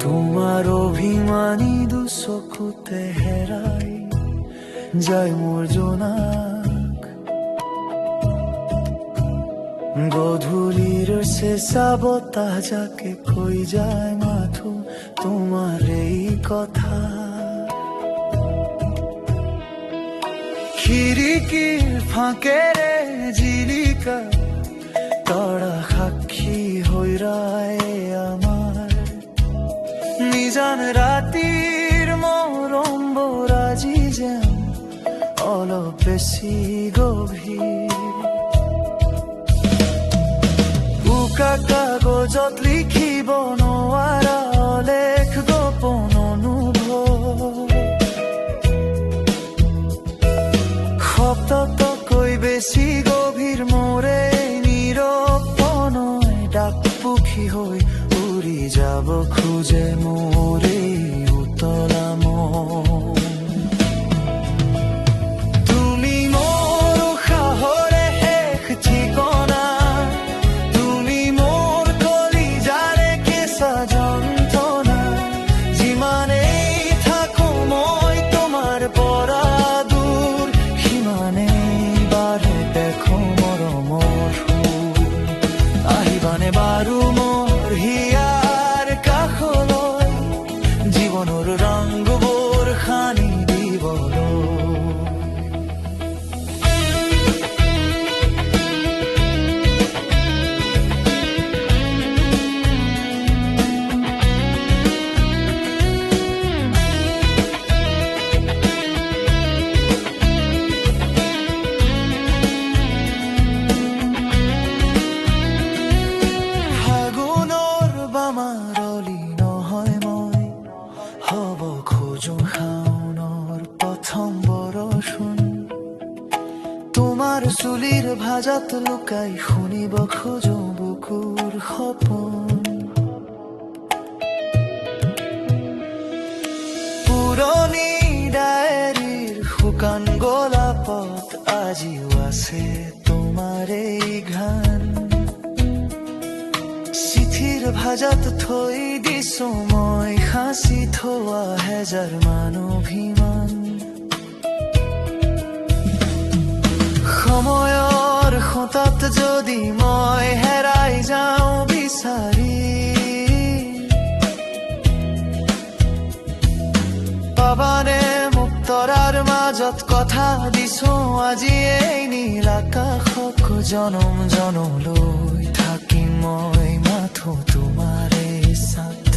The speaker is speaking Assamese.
তোমাৰ অভিমানী দুচকুতে হেৰাই যায় মোৰ জোনাক। গধূলিৰ চেঁচা বতাহ যাকে কৈ যায় মাথো তোমাৰ এই কথা। খিৰিকীৰ ফাঁকেৰে জিলিকা তৰা সাক্ষী হৈ ৰয় আমাৰ নিজান ৰাতিৰ মৰমবোৰ আজি যেন অলপ বেছি গভীৰ। বোকা কাগজত লিখিব নোৱাৰা অলেখ গোপন অনুভৱ, শব্দতকৈ বেছি গভীৰ মোৰে নীৰৱ প্ৰণয় ডাক পুখী হৈ উৰি যাব খোজে মোৰ এই উতলা মন। তুমি মোৰ উশাহৰে শেষ ঠিকনা, তুমি মোৰ কলিজাৰে কেঁচা যন্ত্ৰণা। যিমানেই থাকো মই তোমাৰ পৰা দূৰ, সিমানেই বাঢ়ে দেখো মৰমৰ সুৰ। আহিবানে বাৰু মোৰ হিয়াৰ কাষলৈ, জীৱনৰ ৰংবোৰ সানি দিবলৈ। ফাগুনৰ বামাৰলি নহয় মই, হ'ব খোজো শাওনৰ প্ৰথম বৰষুণ। তোমাৰ চুলিৰ ভাজাত লুকাই শুনিব খোজো বুকুৰ সপোন। পুৰণি ডায়েৰীৰ শুকান গোলাপত আজিও আছে তোমাৰ এই ঘান। চিঠিৰ ভাজাত থৈ দিছো মই সাঁচি থোৱা হেজাৰ মান অভিমান। সময়ৰ খোঁটাত যদি মই হেৰাই যাওঁ বিচাৰি, পাবানে মোক তৰাৰ মাজত কথা দিছো আজি এই নীল আকাশক। জনম জনমলৈ থাকিম মই মাথো তোমাৰ এই ছাঁ।